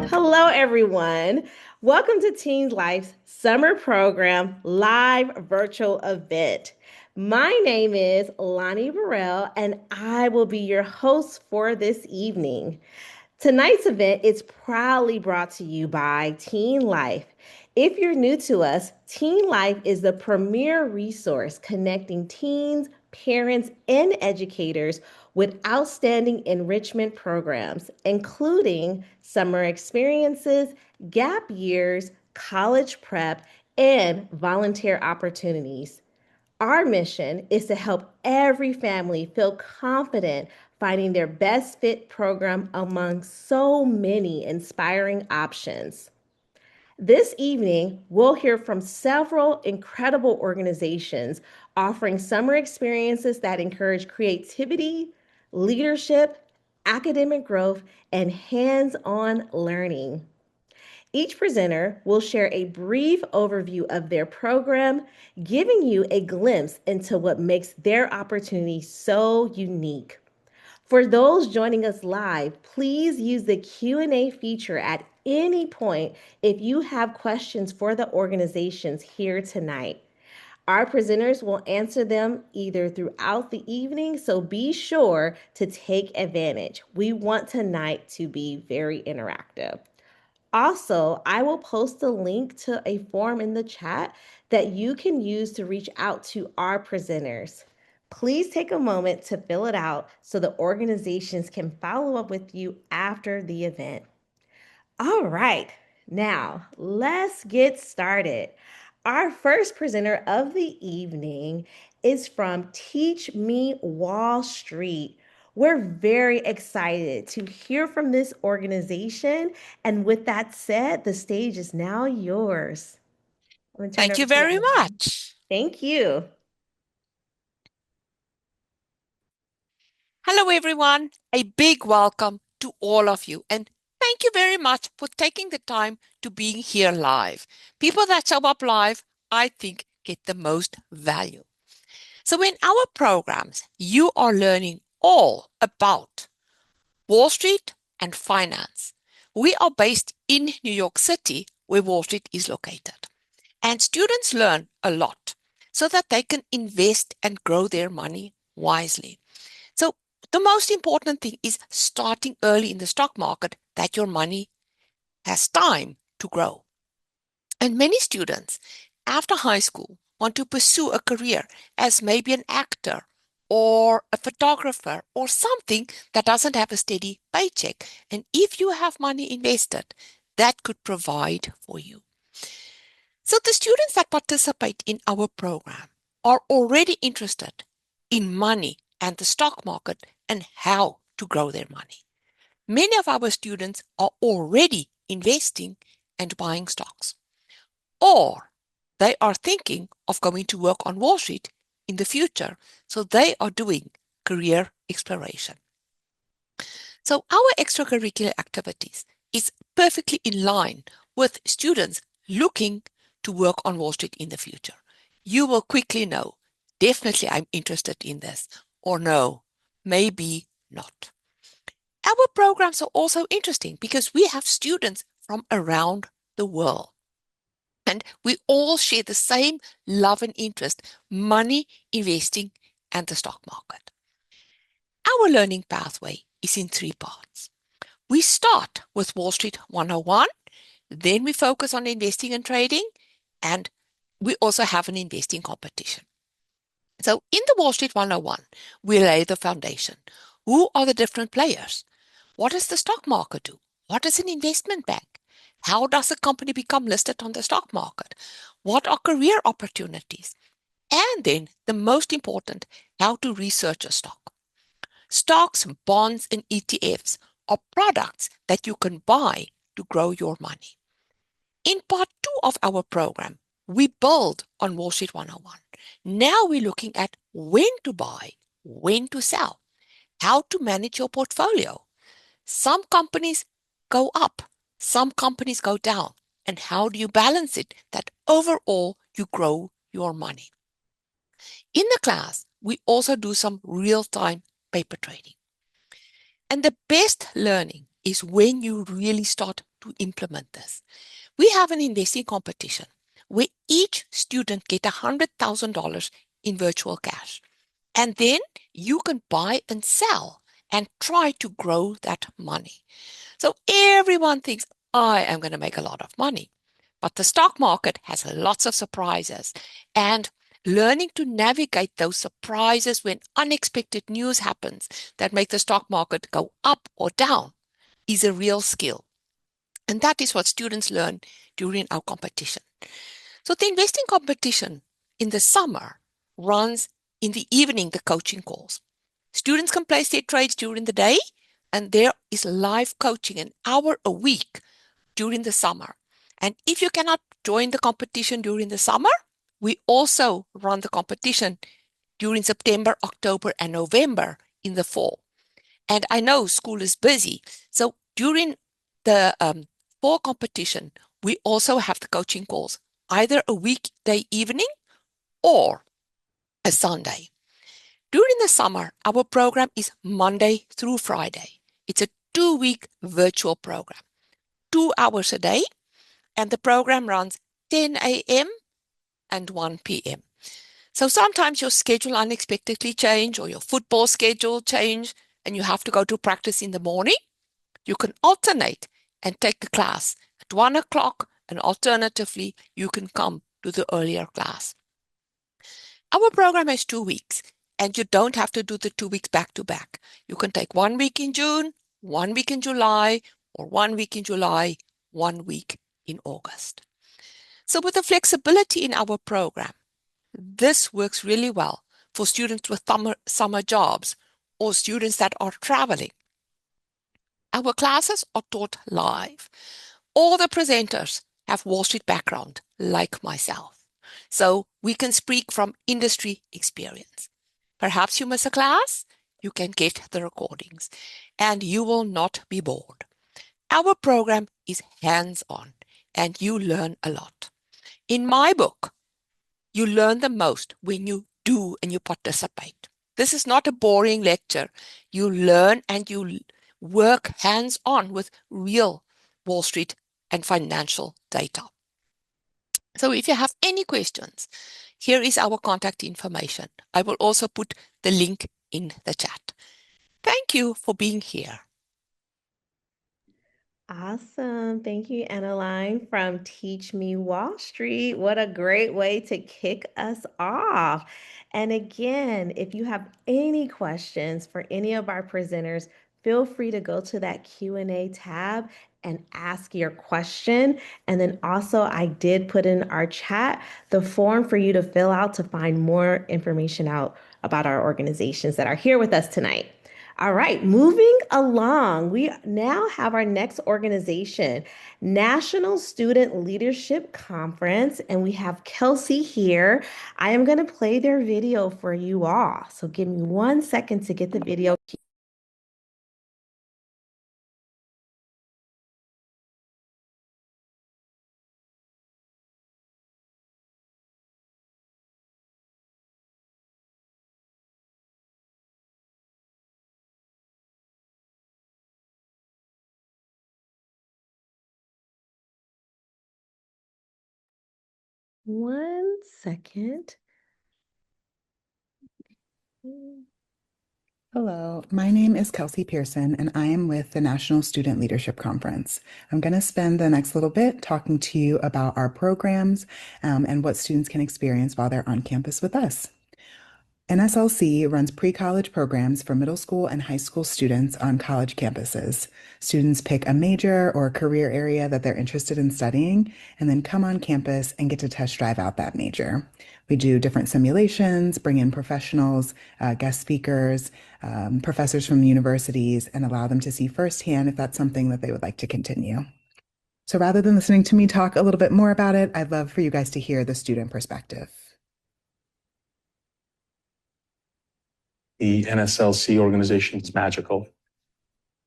Hello, everyone. Welcome to TeenLife's summer program live virtual event. My name is Lonnie Burrell, and I will be your host for this evening. Tonight's event is proudly brought to you by TeenLife. If you're new to us, TeenLife is the premier resource connecting teens, parents, and educators with outstanding enrichment programs, including summer experiences, gap years, college prep, and volunteer opportunities. Our mission is to help every family feel confident finding their best fit program among so many inspiring options. This evening, we'll hear from several incredible organizations offering summer experiences that encourage creativity, leadership, academic growth, and hands on learning. Each presenter will share a brief overview of their program, giving you a glimpse into what makes their opportunity so unique. For those joining us live, please use the Q&A feature at any point if you have questions for the organizations here tonight. Our presenters will answer them either throughout the evening, so be sure to take advantage. We want tonight to be very interactive. Also, I will post a link to a form in the chat that you can use to reach out to our presenters. Please take a moment to fill it out so the organizations can follow up with you after the event. All right, now let's get started. Our first presenter of the evening is from Teach Me Wall Street. We're very excited to hear from this organization. And with that said, the stage is now yours. I'm going to turn it Thank over you to you, very Emily. much. Thank you. Hello, everyone. A big welcome to all of you. And thank you very much for taking the time to being here live. People that show up live, I think, get the most value. So in our programs, you are learning all about Wall Street and finance. We are based in New York City, where Wall Street is located. And students learn a lot so that they can invest and grow their money wisely. So the most important thing is starting early in the stock market that your money has time to grow. And many students after high school want to pursue a career as maybe an actor or a photographer or something that doesn't have a steady paycheck. And if you have money invested, that could provide for you. So the students that participate in our program are already interested in money and the stock market and how to grow their money. Many of our students are already investing and buying stocks, or they are thinking of going to work on Wall Street in the future. So they are doing career exploration. So our extracurricular activities is perfectly in line with students looking to work on Wall Street in the future. You will quickly know, definitely I'm interested in this, or no, maybe not. Our programs are also interesting because we have students from around the world. And we all share the same love and interest, money, investing, and the stock market. Our learning pathway is in three parts. We start with Wall Street 101, then we focus on investing and trading, and we also have an investing competition. So in the Wall Street 101, we lay the foundation. Who are the different players? What does the stock market do? What is an investment bank? How does a company become listed on the stock market? What are career opportunities? And then the most important, how to research a stock. Stocks, bonds, and ETFs are products that you can buy to grow your money. In part two of our program, we build on Wall Street 101. Now we're looking at when to buy, when to sell, how to manage your portfolio. Some companies go up, some companies go down. And how do you balance it that overall you grow your money? In the class, we also do some real-time paper trading. And the best learning is when you really start to implement this. We have an investing competition where each student get $100,000 in virtual cash. And then you can buy and sell and try to grow that money. So everyone thinks, I am going to make a lot of money. But the stock market has lots of surprises. And learning to navigate those surprises when unexpected news happens that make the stock market go up or down is a real skill. And that is what students learn during our competition. So the investing competition in the summer runs in the evening, the coaching calls. Students can place their trades during the day, and there is live coaching an hour a week during the summer. And if you cannot join the competition during the summer, we also run the competition during September, October, and November in the fall. And I know school is busy. So during the fall competition, we also have the coaching calls, either a weekday evening or a Sunday. During the summer, our program is Monday through Friday. It's a 2-week virtual program, 2 hours a day, and the program runs 10 a.m. and 1 p.m. So sometimes your schedule unexpectedly change or your football schedule change and you have to go to practice in the morning. You can alternate and take the class at 1 o'clock, and alternatively, you can come to the earlier class. Our program is 2 weeks, and you don't have to do the 2 weeks back to back. You can take 1 week in June, 1 week in July, or 1 week in July, 1 week in August. So with the flexibility in our program, this works really well for students with summer jobs or students that are traveling. Our classes are taught live. All the presenters have Wall Street background, like myself. So we can speak from industry experience. Perhaps you miss a class, you can get the recordings, and you will not be bored. Our program is hands-on, and you learn a lot. In my book, you learn the most when you do and you participate. This is not a boring lecture. You learn and you work hands-on with real Wall Street and financial data. So if you have any questions, here is our contact information. I will also put the link in the chat. Thank you for being here. Awesome. Thank you, Annaline from Teach Me Wall Street. What a great way to kick us off. And again, if you have any questions for any of our presenters, feel free to go to that Q&A tab and ask your question. And then also, I did put in our chat the form for you to fill out to find more information out about our organizations that are here with us tonight. All right, moving along, we now have our next organization, National Student Leadership Conference, and we have Kelsey here. I am going to play their video for you all. So give me 1 second to get the video. One second. Hello, my name is Kelsey Pearson, and I am with the National Student Leadership Conference. I'm going to spend the next little bit talking to you about our programs and what students can experience while they're on campus with us. NSLC runs pre-college programs for middle school and high school students on college campuses. Students pick a major or career area that they're interested in studying and then come on campus and get to test drive out that major. We do different simulations, bring in professionals, guest speakers, professors from universities, and allow them to see firsthand if that's something that they would like to continue. So rather than listening to me talk a little bit more about it, I'd love for you guys to hear the student perspective. The NSLC organization is magical.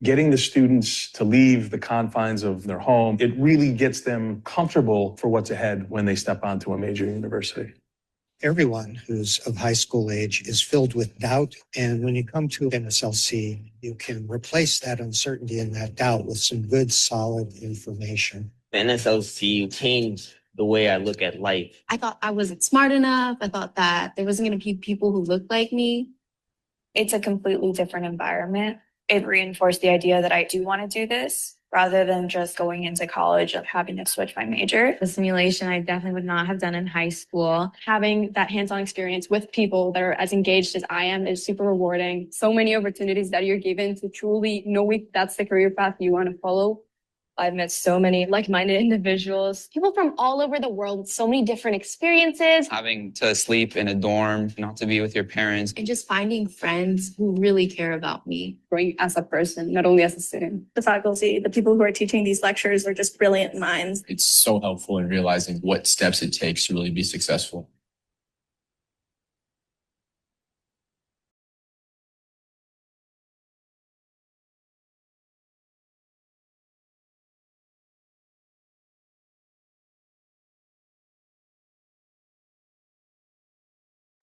Getting the students to leave the confines of their home, it really gets them comfortable for what's ahead when they step onto a major university. Everyone who's of high school age is filled with doubt. And when you come to NSLC, you can replace that uncertainty and that doubt with some good, solid information. The NSLC changed the way I look at life. I thought I wasn't smart enough. I thought that there wasn't going to be people who looked like me. It's a completely different environment. It reinforced the idea that I do want to do this rather than just going into college and having to switch my major. The simulation I definitely would not have done in high school. Having that hands-on experience with people that are as engaged as I am is super rewarding. So many opportunities that you're given to truly know if that's the career path you want to follow. I've met so many like-minded individuals, people from all over the world with so many different experiences. Having to sleep in a dorm, not to be with your parents. And just finding friends who really care about me. Growing as a person, not only as a student. The faculty, the people who are teaching these lectures are just brilliant minds. It's so helpful in realizing what steps it takes to really be successful.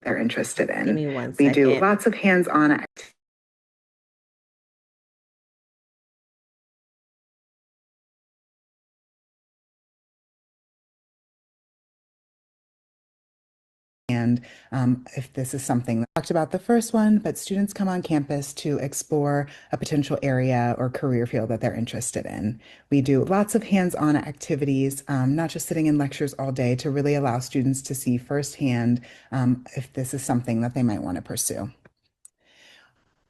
They're interested in. Give me one We second. do lots of hands-on activities. And if this is something that talked about the first one, but students come on campus to explore a potential area or career field that they're interested in. We do lots of hands-on activities, not just sitting in lectures all day, to really allow students to see firsthand if this is something that they might want to pursue.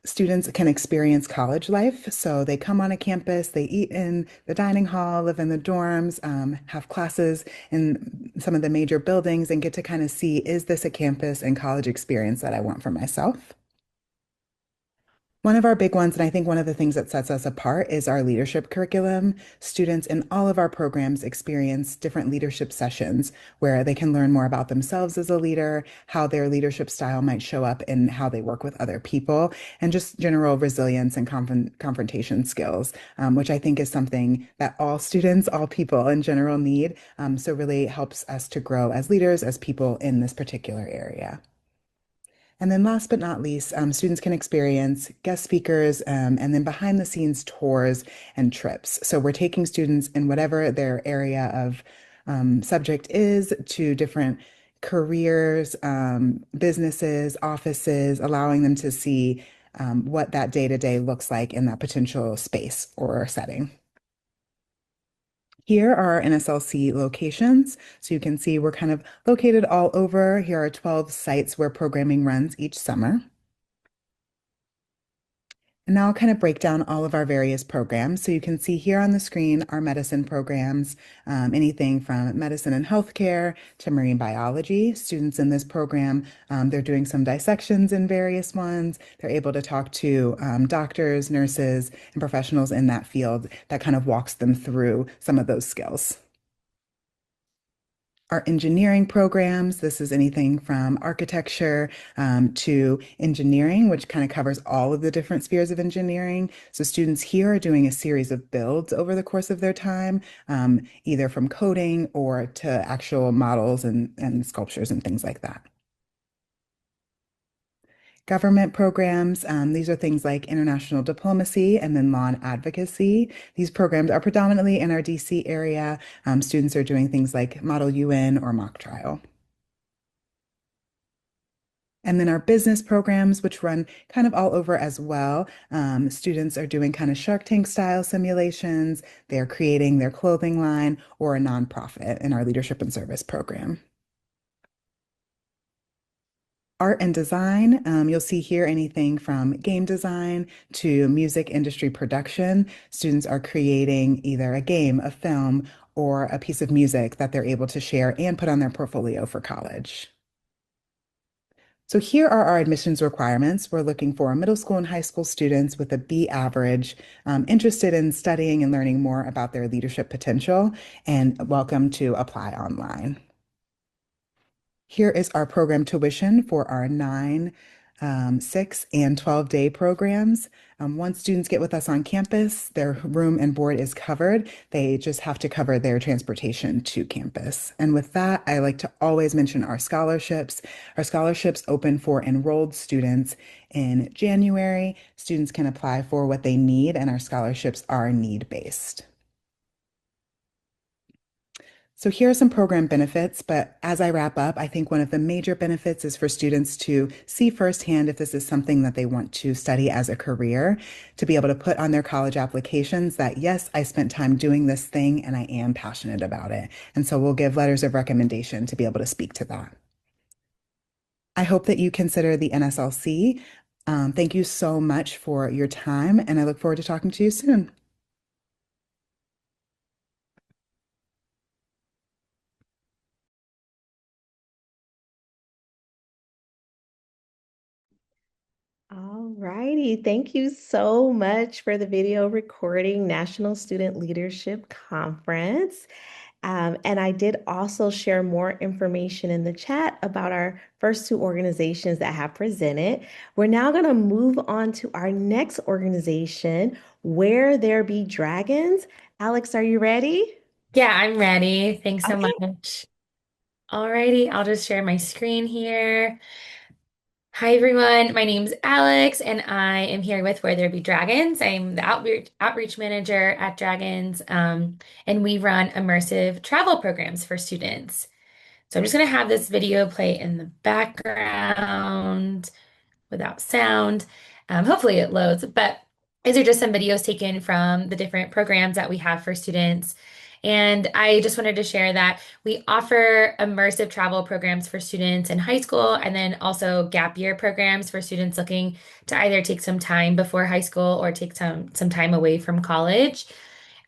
Students can experience college life. So they come on a campus, they eat in the dining hall, live in the dorms, have classes in some of the major buildings, and get to kind of see, is this a campus and college experience that I want for myself? One of our big ones, and I think one of the things that sets us apart, is our leadership curriculum. Students in all of our programs experience different leadership sessions where they can learn more about themselves as a leader, how their leadership style might show up in how they work with other people, and just general resilience and confrontation skills, which I think is something that all students, all people in general need. So really helps us to grow as leaders, as people in this particular area. And then last but not least, students can experience guest speakers and then behind the scenes tours and trips. So we're taking students in whatever their area of subject is to different careers, businesses, offices, allowing them to see what that day-to-day looks like in that potential space or setting. Here are our NSLC locations. So you can see we're kind of located all over. Here are 12 sites where programming runs each summer. And now I'll kind of break down all of our various programs. So you can see here on the screen our medicine programs, anything from medicine and healthcare to marine biology. Students in this program, they're doing some dissections in various ones. They're able to talk to doctors, nurses, and professionals in that field that kind of walks them through some of those skills. Our engineering programs, this is anything from architecture to engineering, which kind of covers all of the different spheres of engineering. So students here are doing a series of builds over the course of their time, either from coding or to actual models and sculptures and things like that. Government programs, these are things like international diplomacy and then law and advocacy. These programs are predominantly in our DC area. Students are doing things like Model UN or mock trial. And then our business programs, which run kind of all over as well. Students are doing kind of Shark Tank style simulations. They're creating their clothing line or a nonprofit in our leadership and service program. Art and design, you'll see here anything from game design to music industry production. Students are creating either a game, a film, or a piece of music that they're able to share and put on their portfolio for college. So here are our admissions requirements. We're looking for middle school and high school students with a B average, interested in studying and learning more about their leadership potential, and welcome to apply online. Here is our program tuition for our 9 6 and 12-day programs. Once students get with us on campus, their room and board is covered. They just have to cover their transportation to campus. And with that, I like to always mention our scholarships. Our scholarships open for enrolled students in January. Students can apply for what they need, and our scholarships are need-based. So here are some program benefits, but as I wrap up, I think one of the major benefits is for students to see firsthand if this is something that they want to study as a career, to be able to put on their college applications that, yes, I spent time doing this thing and I am passionate about it. And so we'll give letters of recommendation to be able to speak to that. I hope that you consider the NSLC. Thank you so much for your time, and I look forward to talking to you soon. All righty. Thank you so much for the video recording National Student Leadership Conference. And I did also share more information in the chat about our first two organizations that have presented. We're now going to move on to our next organization, Where There Be Dragons. Alex, are you ready? Yeah, I'm ready. Thanks so Okay. much. Alrighty, I'll just share my screen here. Hi everyone, my name's Alex and I am here with Where There Be Dragons. I'm the outreach manager at Dragons, and we run immersive travel programs for students. So I'm just gonna have this video play in the background without sound. Hopefully it loads, but these are just some videos taken from the different programs that we have for students. And I just wanted to share that we offer immersive travel programs for students in high school and then also gap year programs for students looking to either take some time before high school or take some time away from college.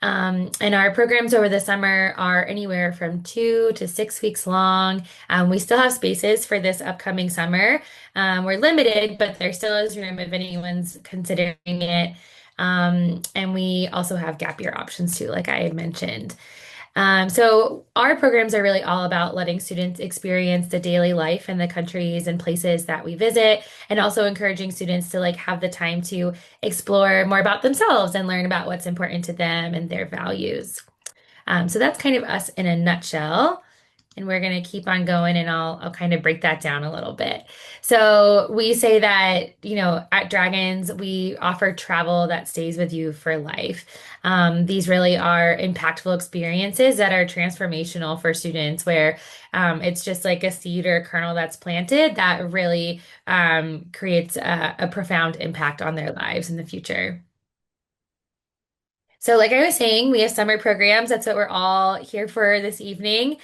And our programs over the summer are anywhere from 2 to 6 weeks long. We still have spaces for this upcoming summer. We're limited, but there still is room if anyone's considering it. And we also have gap year options too, like I had mentioned. So our programs are really all about letting students experience the daily life in the countries and places that we visit, and also encouraging students to like have the time to explore more about themselves and learn about what's important to them and their values. So that's kind of us in a nutshell. And we're going to keep on going, and I'll kind of break that down a little bit. So we say that, at Dragons, we offer travel that stays with you for life. These really are impactful experiences that are transformational for students, where it's just like a seed or a kernel that's planted that really creates a profound impact on their lives in the future. So, like I was saying, we have summer programs. That's what we're all here for this evening.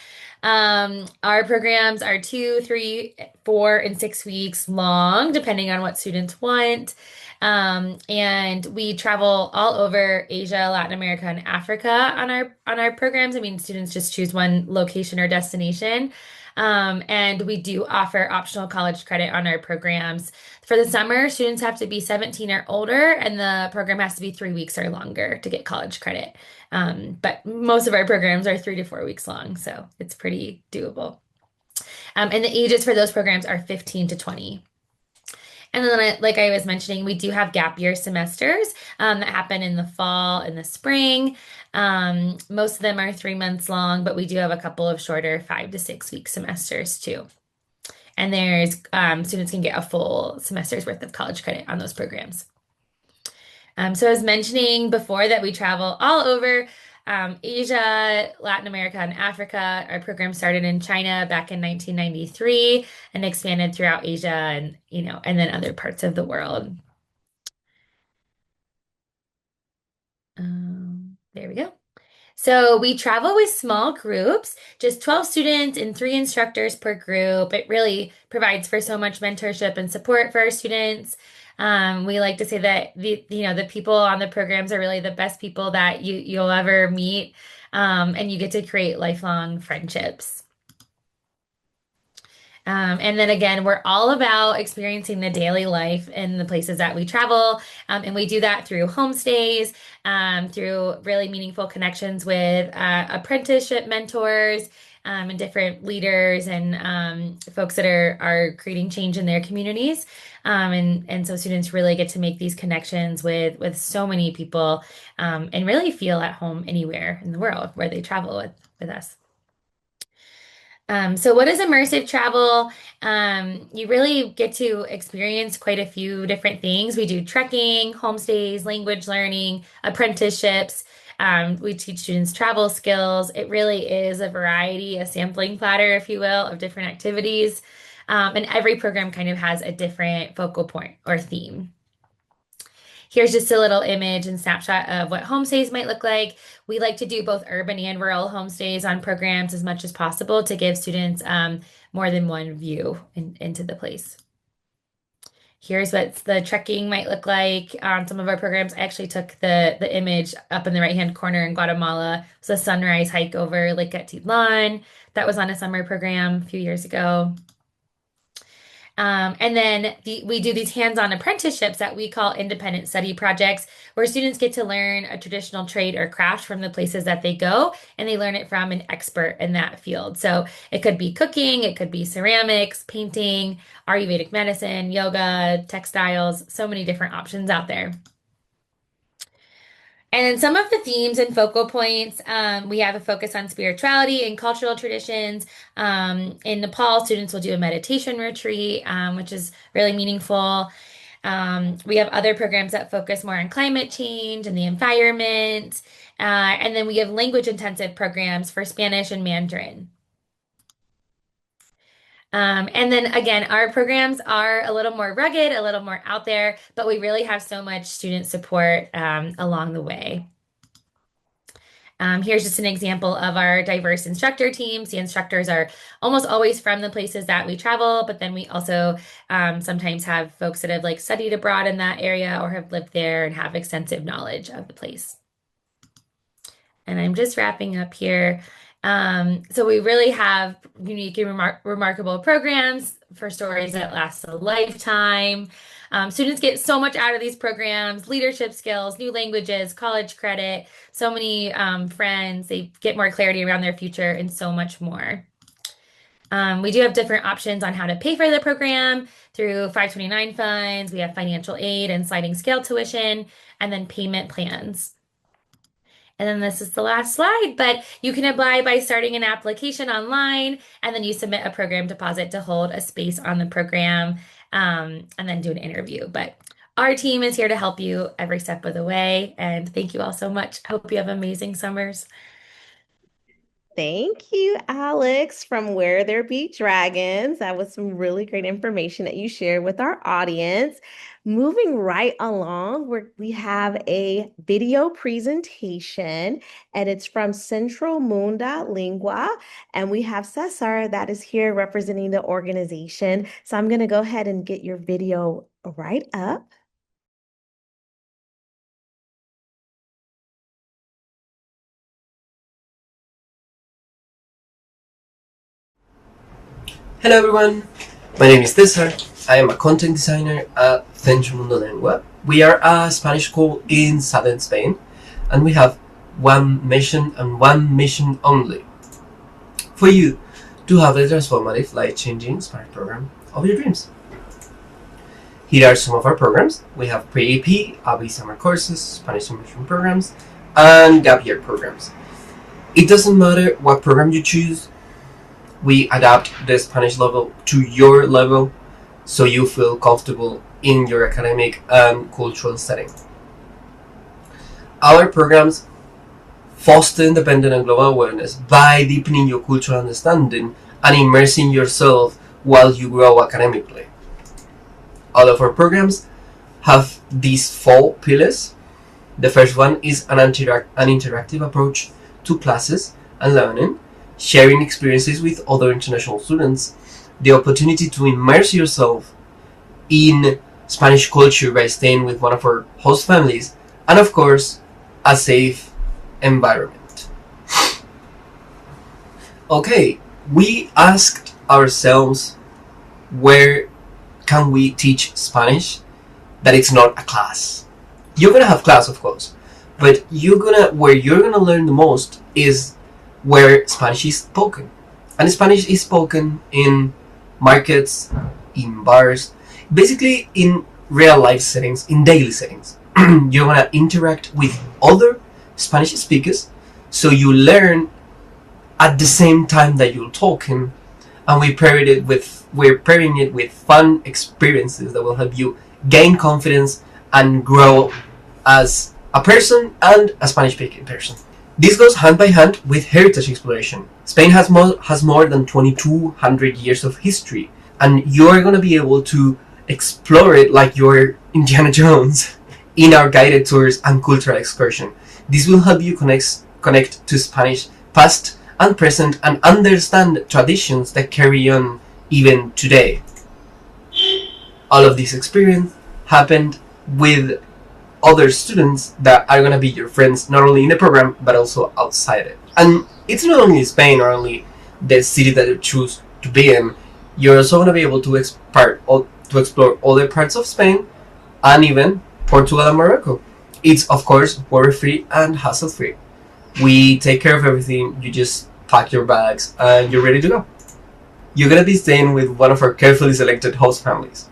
Our programs are 2, 3, 4, and 6 weeks long, depending on what students want. And we travel all over Asia, Latin America, and Africa on our programs. I mean, students just choose one location or destination. And we do offer optional college credit on our programs. For the summer, students have to be 17 or older, and the program has to be 3 weeks or longer to get college credit. But most of our programs are 3 to 4 weeks long, so it's pretty doable. And the ages for those programs are 15 to 20. And then, like I was mentioning, we do have gap year semesters that happen in the fall and the spring. Most of them are 3 months long, but we do have a couple of shorter 5 to 6 week semesters too. And there's students can get a full semester's worth of college credit on those programs. So I was mentioning before that we travel all over Asia, Latin America, and Africa. Our program started in China back in 1993 and expanded throughout Asia and then other parts of the world. There we go. So we travel with small groups, just 12 students and 3 instructors per group. It really provides for so much mentorship and support for our students. We like to say that the people on the programs are really the best people that you'll ever meet, and you get to create lifelong friendships. And then again, we're all about experiencing the daily life in the places that we travel. And we do that through homestays, through really meaningful connections with apprenticeship mentors, and different leaders and folks that are creating change in their communities. And so students really get to make these connections with so many people and really feel at home anywhere in the world where they travel with us. So what is immersive travel? You really get to experience quite a few different things. We do trekking, homestays, language learning, apprenticeships. We teach students travel skills. It really is a variety, a sampling platter, if you will, of different activities. And every program kind of has a different focal point or theme. Here's just a little image and snapshot of what homestays might look like. We like to do both urban and rural homestays on programs as much as possible to give students more than one view into the place. Here's what the trekking might look like on some of our programs. I actually took the image up in the right-hand corner in Guatemala. It's a sunrise hike over Lake Atitlan. That was on a summer program a few years ago. And then we do these hands-on apprenticeships that we call independent study projects, where students get to learn a traditional trade or craft from the places that they go, and they learn it from an expert in that field. So it could be cooking, it could be ceramics, painting, Ayurvedic medicine, yoga, textiles, so many different options out there. And then some of the themes and focal points, we have a focus on spirituality and cultural traditions. In Nepal, students will do a meditation retreat, which is really meaningful. We have other programs that focus more on climate change and the environment. And then we have language intensive programs for Spanish and Mandarin. And then again, our programs are a little more rugged, a little more out there, but we really have so much student support along the way. Here's just an example of our diverse instructor teams. The instructors are almost always from the places that we travel, but then we also sometimes have folks that have like studied abroad in that area or have lived there and have extensive knowledge of the place. And I'm just wrapping up here. So we really have unique and remarkable programs for stories that last a lifetime. Students get so much out of these programs: leadership skills, new languages, college credit, so many friends. They get more clarity around their future and so much more. We do have different options on how to pay for the program through 529 funds. We have financial aid and sliding scale tuition, and then payment plans. And then this is the last slide, but you can apply by starting an application online, and then you submit a program deposit to hold a space on the program, and then do an interview. But our team is here to help you every step of the way. And thank you all so much. I hope you have amazing summers. Thank you, Alex, from Where There Be Dragons. That was some really great information that you shared with our audience. Moving right along, we have a video presentation, and it's from Central Munda Lingua. And we have Cesar that is here representing the organization. So I'm going to go ahead and get your video right up. Hello everyone, my name is Cesar. I am a content designer at Centro Mundo Lengua. We are a Spanish school in southern Spain, and we have one mission and one mission only: for you to have a transformative, life-changing Spanish program of your dreams. Here are some of our programs. We have pre-AP, AB summer courses, Spanish immersion programs, and gap year programs. It doesn't matter what program you choose. We adapt the Spanish level to your level so you feel comfortable in your academic and cultural setting. Our programs foster independent and global awareness by deepening your cultural understanding and immersing yourself while you grow academically. All of our programs have these 4 pillars. The first one is an interactive approach to classes and learning, sharing experiences with other international students, the opportunity to immerse yourself in Spanish culture by staying with one of our host families, and of course, a safe environment. Okay, we asked ourselves, where can we teach Spanish that it's not a class? You're gonna have class, of course, but where you're gonna learn the most is where Spanish is spoken, And Spanish is spoken in markets, in bars, basically in real life settings, in daily settings. You're gonna interact with other Spanish speakers, so you learn at the same time that you're talking, and we're pairing it with fun experiences that will help you gain confidence and grow as a person and a Spanish speaking person. This goes hand by hand with heritage exploration. Spain has more than 2,200 years of history, and you're going to be able to explore it like you're Indiana Jones in our guided tours and cultural excursion. This will help you connect to Spanish past and present and understand traditions that carry on even today. All of this experience happened with other students that are going to be your friends not only in the program but also outside it. And it's not only Spain or only the city that you choose to be in. You're also going to be able to explore other parts of Spain and even Portugal and Morocco. It's of course worry free and hassle free. We take care of everything. You just pack your bags and you're ready to go. You're going to be staying with one of our carefully selected host families.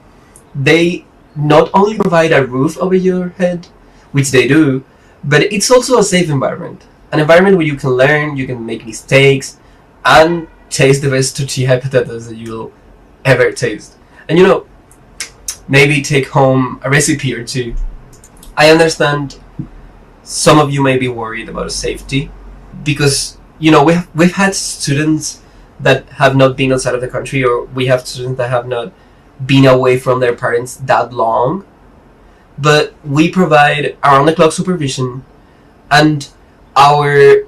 They not only provide a roof over your head, which they do, but it's also a safe environment. An environment where you can learn, you can make mistakes, and taste the best tortilla patatas that you'll ever taste. And maybe take home a recipe or two. I understand some of you may be worried about safety because, we've had students that have not been outside of the country, or we have students that have not been away from their parents that long, but we provide around the clock supervision, and our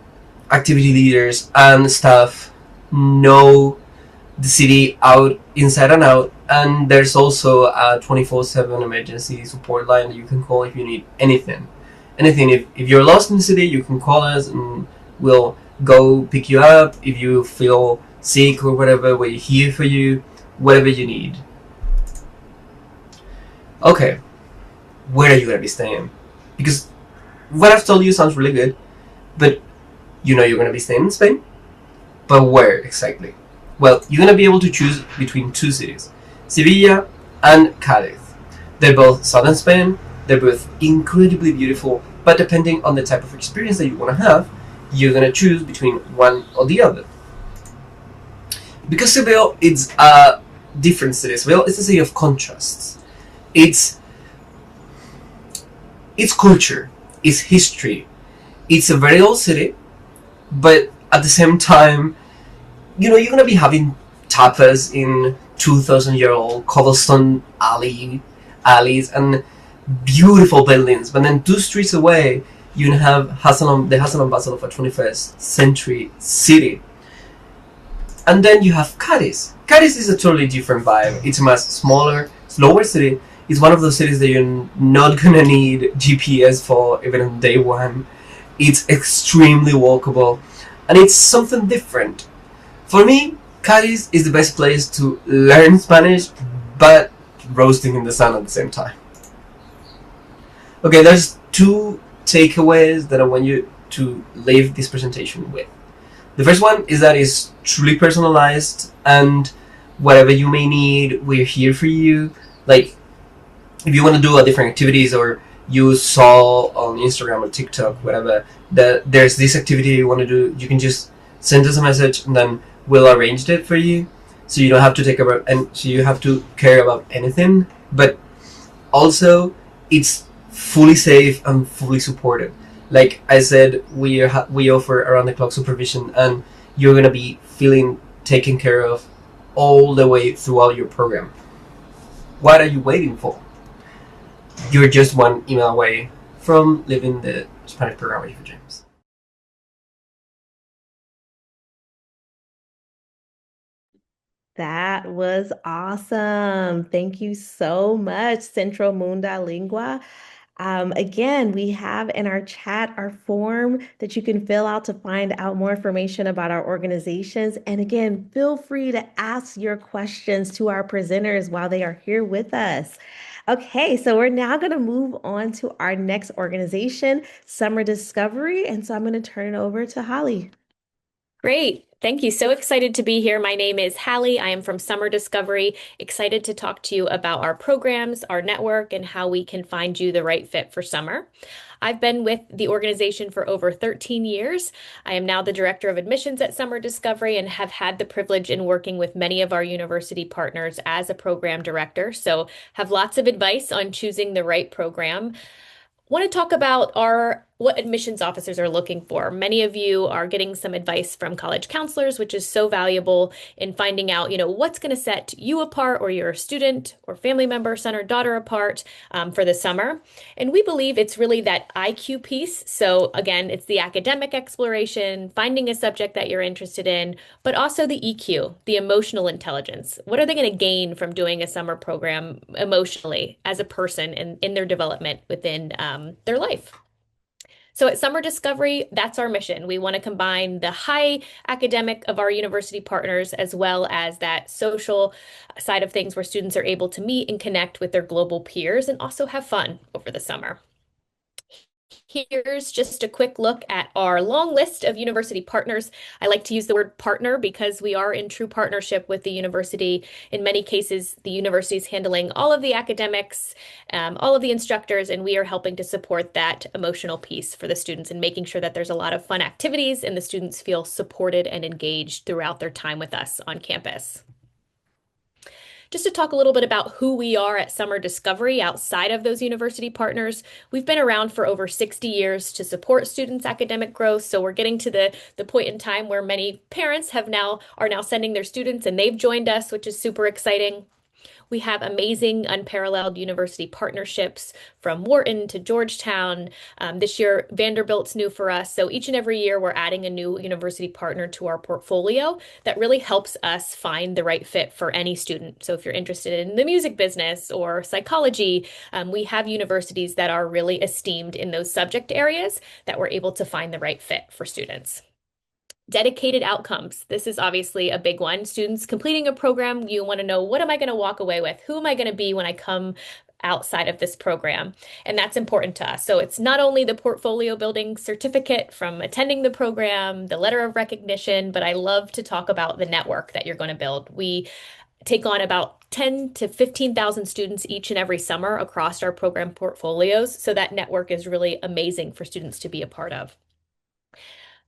activity leaders and staff know the city out inside and out, and there's also a 24/7 emergency support line that you can call if you need anything. If you're lost in the city, you can call us and we'll go pick you up. If you feel sick or whatever, we're here for you, whatever you need. Okay, where are you going to be staying? Because what I've told you sounds really good, but you're going to be staying in Spain? But where exactly? Well, you're going to be able to choose between two cities, Sevilla and Cadiz. They're both southern Spain, they're both incredibly beautiful, but depending on the type of experience that you want to have, you're going to choose between one or the other. Because Seville is a different city. Seville is a city of contrasts. It's culture, it's history. It's a very old city, but at the same time, you're going to be having tapas in 2,000-year-old cobblestone alleys and beautiful buildings. But then 2 streets away, you have the hustle and bustle of a 21st century city. And then you have Cadiz. Cadiz is a totally different vibe. It's a much smaller, slower city. It's one of those cities that you're not gonna need GPS for even on day one. It's extremely walkable, and it's something different. For me, Cadiz is the best place to learn Spanish, but roasting in the sun at the same time. Okay, there's 2 takeaways that I want you to leave this presentation with. The first one is that it's truly personalized, and whatever you may need, we're here for you. Like, if you want to do different activities, or you saw on Instagram or TikTok, whatever, that there's this activity you want to do, you can just send us a message and then we'll arrange it for you. So you don't have to care about anything. But also, it's fully safe and fully supported. Like I said, we offer around the clock supervision, and you're gonna be feeling taken care of all the way throughout your program. What are you waiting for? You're just one email away from living the Spanish program with your dreams. That was awesome. Thank you so much, Centro Munda Lingua. Again, we have in our chat our form that you can fill out to find out more information about our organizations. And again, feel free to ask your questions to our presenters while they are here with us. Okay, so we're now going to move on to our next organization, Summer Discovery. And so I'm going to turn it over to Holly. Great. Thank you. So excited to be here. My name is Hallie. I am from Summer Discovery. Excited to talk to you about our programs, our network, and how we can find you the right fit for summer. I've been with the organization for over 13 years. I am now the director of admissions at Summer Discovery and have had the privilege in working with many of our university partners as a program director. So have lots of advice on choosing the right program. Want to talk about our what admissions officers are looking for. Many of you are getting some advice from college counselors, which is so valuable in finding out, what's going to set you apart or your student or family member, son or daughter apart for the summer. And we believe it's really that IQ piece. So again, it's the academic exploration, finding a subject that you're interested in, but also the EQ, the emotional intelligence. What are they going to gain from doing a summer program emotionally as a person and in their development within their life? So at Summer Discovery, that's our mission. We want to combine the high academic of our university partners as well as that social side of things where students are able to meet and connect with their global peers and also have fun over the summer. Here's just a quick look at our long list of university partners. I like to use the word partner because we are in true partnership with the university. In many cases, the university is handling all of the academics, all of the instructors, and we are helping to support that emotional piece for the students and making sure that there's a lot of fun activities and the students feel supported and engaged throughout their time with us on campus. Just to talk a little bit about who we are at Summer Discovery outside of those university partners, we've been around for over 60 years to support students' academic growth. So we're getting to the point in time where many parents are now sending their students and they've joined us, which is super exciting. We have amazing, unparalleled university partnerships from Wharton to Georgetown. This year, Vanderbilt's new for us. So each and every year, we're adding a new university partner to our portfolio that really helps us find the right fit for any student. So if you're interested in the music business or psychology, we have universities that are really esteemed in those subject areas that we're able to find the right fit for students. Dedicated outcomes. This is obviously a big one. Students completing a program, you want to know, what am I going to walk away with? Who am I going to be when I come outside of this program? And that's important to us. So it's not only the portfolio building certificate from attending the program, the letter of recognition, but I love to talk about the network that you're going to build. We take on about 10 to 15,000 students each and every summer across our program portfolios. So that network is really amazing for students to be a part of.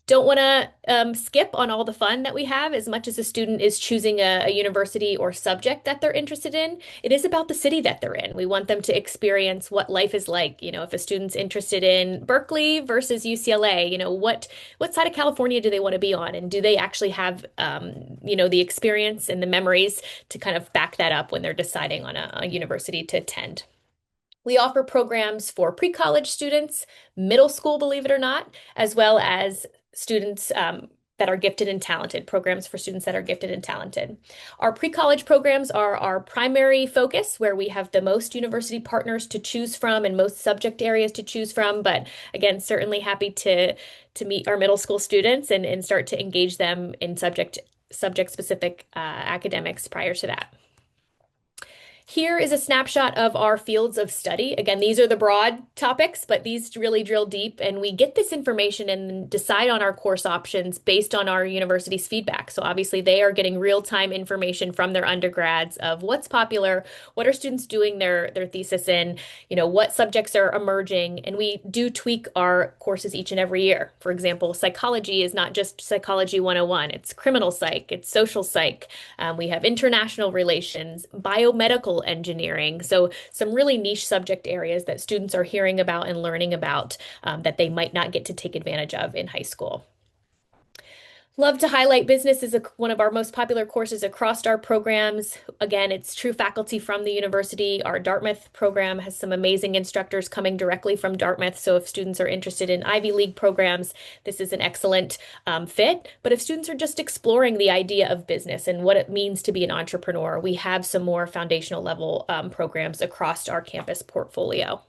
Don't want to skip on all the fun that we have as much as a student is choosing a university or subject that they're interested in. It is about the city that they're in. We want them to experience what life is like. If a student's interested in Berkeley versus UCLA, what side of California do they want to be on? And do they actually have, the experience and the memories to kind of back that up when they're deciding on a university to attend? We offer programs for pre-college students, middle school, believe it or not, as well as students that are gifted and talented, programs for students that are gifted and talented. Our pre-college programs are our primary focus, where we have the most university partners to choose from and most subject areas to choose from. But again, certainly happy to meet our middle school students and start to engage them in subject-specific academics prior to that. Here is a snapshot of our fields of study. Again, these are the broad topics, but these really drill deep, and we get this information and decide on our course options based on our university's feedback. So obviously they are getting real-time information from their undergrads of what's popular, what are students doing their thesis in, what subjects are emerging, and we do tweak our courses each and every year. For example, psychology is not just Psychology 101, it's criminal psych, it's social psych. We have international relations, biomedical engineering. So some really niche subject areas that students are hearing about and learning about that they might not get to take advantage of in high school. Love to highlight business as one of our most popular courses across our programs. Again, it's true faculty from the university. Our Dartmouth program has some amazing instructors coming directly from Dartmouth. So if students are interested in Ivy League programs, this is an excellent fit. But if students are just exploring the idea of business and what it means to be an entrepreneur, we have some more foundational level programs across our campus portfolio.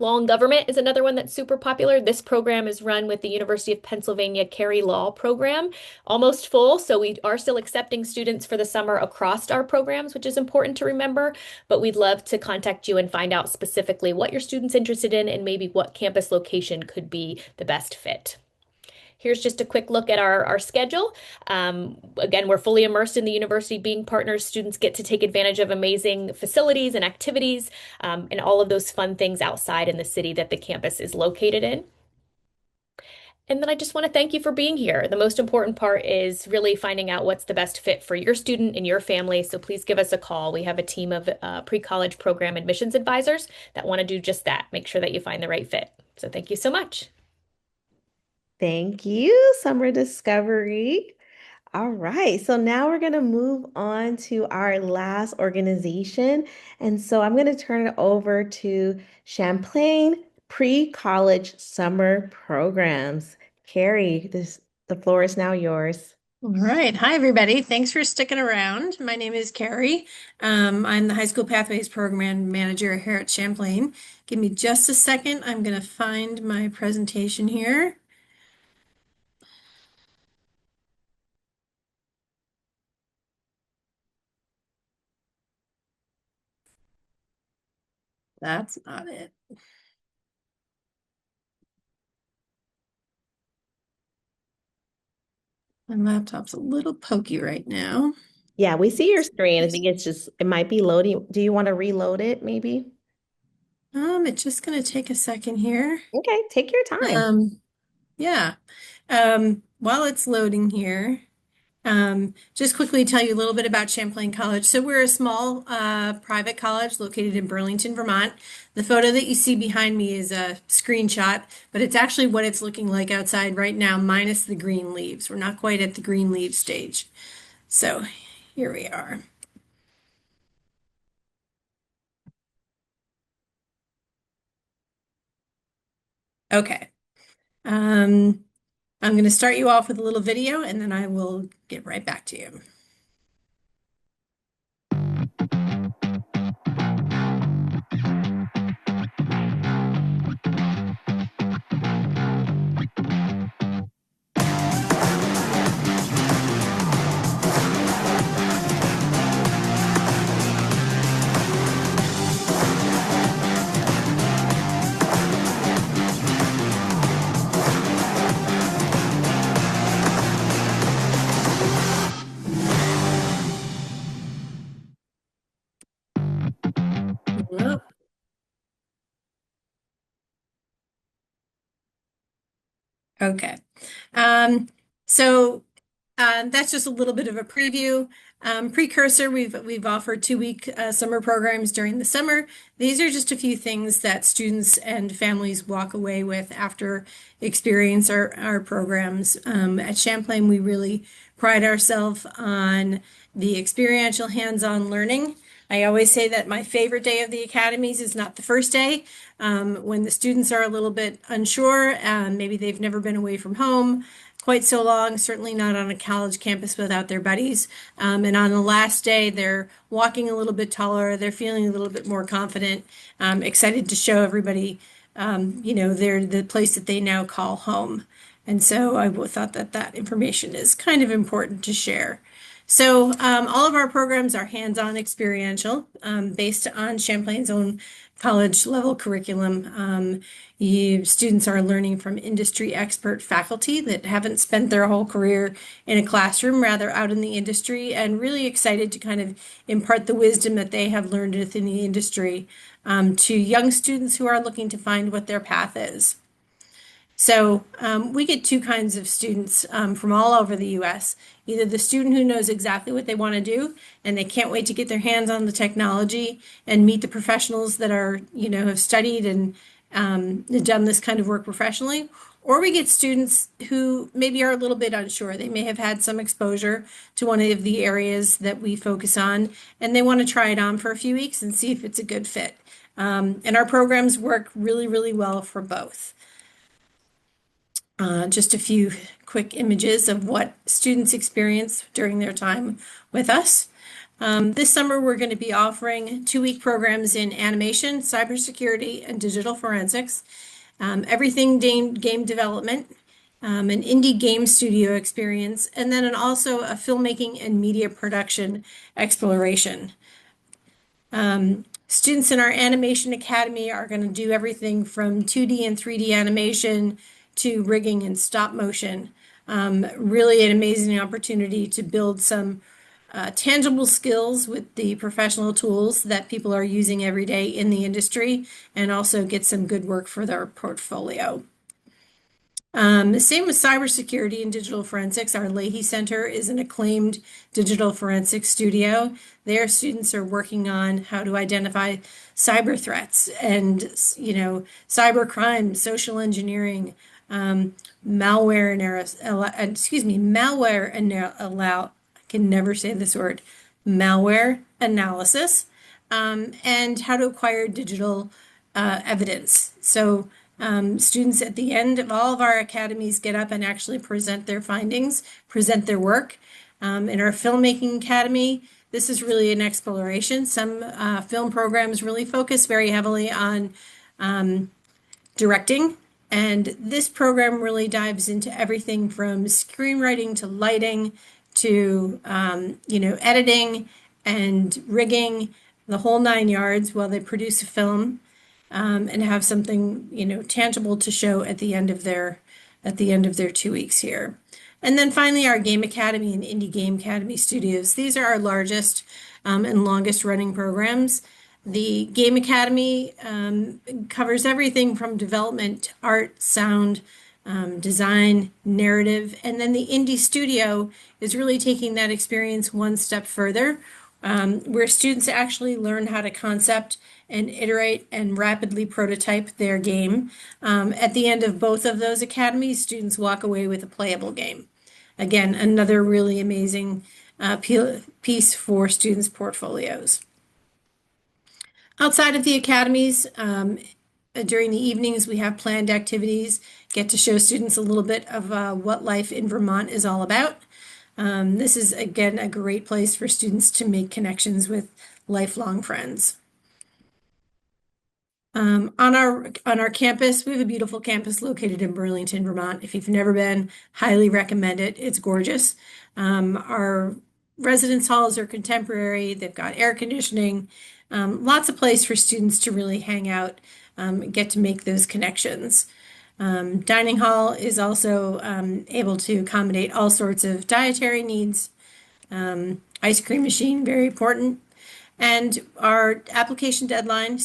Law and Government is another one that's super popular. This program is run with the University of Pennsylvania Carey Law program, almost full. So we are still accepting students for the summer across our programs, which is important to remember. But we'd love to contact you and find out specifically what your student's interested in and maybe what campus location could be the best fit. Here's just a quick look at our schedule. Again, we're fully immersed in the university being partners. Students get to take advantage of amazing facilities and activities and all of those fun things outside in the city that the campus is located in. And then I just want to thank you for being here. The most important part is really finding out what's the best fit for your student and your family. So please give us a call. We have a team of pre-college program admissions advisors that want to do just that. Make sure that you find the right fit. So thank you so much. Thank you, Summer Discovery. All right, so now we're going to move on to our last organization. And so I'm going to turn it over to Champlain Pre-College Summer Programs. Carrie, the floor is now yours. All right. Hi, everybody. Thanks for sticking around. My name is Carrie. I'm the High School Pathways Program Manager here at Champlain. Give me just a second. I'm going to find my presentation here. That's not it. My laptop's a little pokey right now. Yeah, we see your screen. I think it might be loading. Do you want to reload it maybe? It's just going to take a second here. Okay, take your time. Yeah. While it's loading here, just quickly tell you a little bit about Champlain College. So we're a small private college located in Burlington, Vermont. The photo that you see behind me is a screenshot, but it's actually what it's looking like outside right now, minus the green leaves. We're not quite at the green leaf stage. So here we are. Okay. I'm going to start you off with a little video and then I will get right back to you. Well, okay. So that's just a little bit of a preview. Precursor, we've offered 2-week summer programs during the summer. These are just a few things that students and families walk away with after experience our programs. At Champlain, we really pride ourselves on the experiential hands-on learning. I always say that my favorite day of the academies is not the first day, when the students are a little bit unsure, maybe they've never been away from home quite so long, certainly not on a college campus without their buddies. And on the last day, they're walking a little bit taller, they're feeling a little bit more confident, excited to show everybody, they're the place that they now call home. And so I thought that that information is kind of important to share. So all of our programs are hands-on experiential, based on Champlain's own college level curriculum. Students are learning from industry expert faculty that haven't spent their whole career in a classroom, rather out in the industry, and really excited to kind of impart the wisdom that they have learned within the industry to young students who are looking to find what their path is. So we get two kinds of students from all over the US. Either the student who knows exactly what they want to do and they can't wait to get their hands on the technology and meet the professionals that are, have studied and done this kind of work professionally. Or we get students who maybe are a little bit unsure. They may have had some exposure to one of the areas that we focus on, and they want to try it on for a few weeks and see if it's a good fit. And our programs work really, really well for both. Just a few quick images of what students experience during their time with us. This summer, we're going to be offering 2-week programs in animation, cybersecurity, and digital forensics, everything game development, an indie game studio experience, and then also a filmmaking and media production exploration. Students in our Animation Academy are going to do everything from 2D and 3D animation to rigging and stop motion. Really an amazing opportunity to build some tangible skills with the professional tools that people are using every day in the industry and also get some good work for their portfolio. The same with cybersecurity and digital forensics. Our Leahy Center is an acclaimed digital forensics studio. Their students are working on how to identify cyber threats and, cyber crime, social engineering, malware I can never say this word, malware analysis, and how to acquire digital evidence. So students at the end of all of our academies get up and actually present their findings, present their work. In our filmmaking academy, this is really an exploration. Some film programs really focus very heavily on directing, and this program really dives into everything from screenwriting to lighting to editing and rigging, the whole 9 yards, while they produce a film and have something tangible to show at the end of their 2 weeks here. And then finally, our Game Academy and Indie Game Academy studios. These are our largest and longest running programs. The Game Academy covers everything from development, art, sound, design, narrative, and then the Indie Studio is really taking that experience one step further, where students actually learn how to concept and iterate and rapidly prototype their game. At the end of both of those academies, students walk away with a playable game. Again, another really amazing piece for students' portfolios. Outside of the academies, during the evenings, we have planned activities, get to show students a little bit of what life in Vermont is all about. This is, again, a great place for students to make connections with lifelong friends. On our campus, we have a beautiful campus located in Burlington, Vermont. If you've never been, highly recommend it. It's gorgeous. Our residence halls are contemporary. They've got air conditioning, lots of place for students to really hang out, get to make those connections. Dining hall is also able to accommodate all sorts of dietary needs. Ice cream machine, very important. And our registration deadline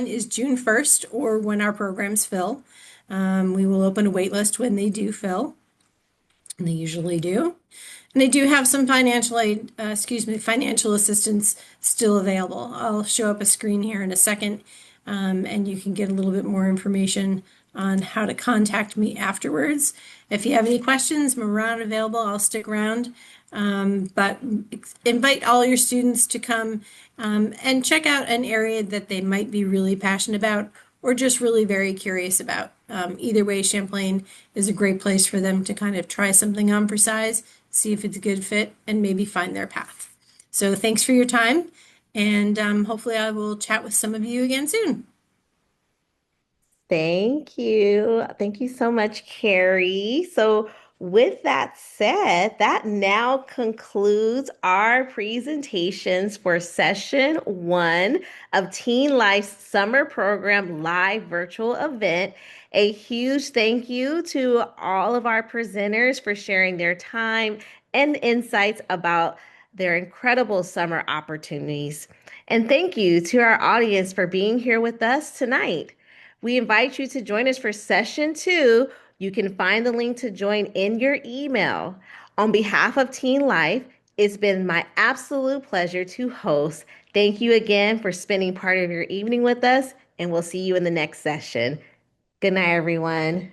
is June 1st, or when our programs fill. We will open a wait list when they do fill, and they usually do. And they do have some financial assistance still available. I'll show up a screen here in a second, and you can get a little bit more information on how to contact me afterwards. If you have any questions, I'm around available. I'll stick around. But invite all your students to come and check out an area that they might be really passionate about or just really very curious about. Either way, Champlain is a great place for them to kind of try something on for size, see if it's a good fit, and maybe find their path. So thanks for your time, and hopefully I will chat with some of you again soon. Thank you. Thank you so much, Carrie. So, with that said, that now concludes our presentations for session 1 of TeenLife's summer program live virtual event. A huge thank you to all of our presenters for sharing their time and insights about their incredible summer opportunities. And thank you to our audience for being here with us tonight. We invite you to join us for session 2. You can find the link to join in your email. On behalf of TeenLife, it's been my absolute pleasure to host. Thank you again for spending part of your evening with us, and we'll see you in the next session. Good night, everyone.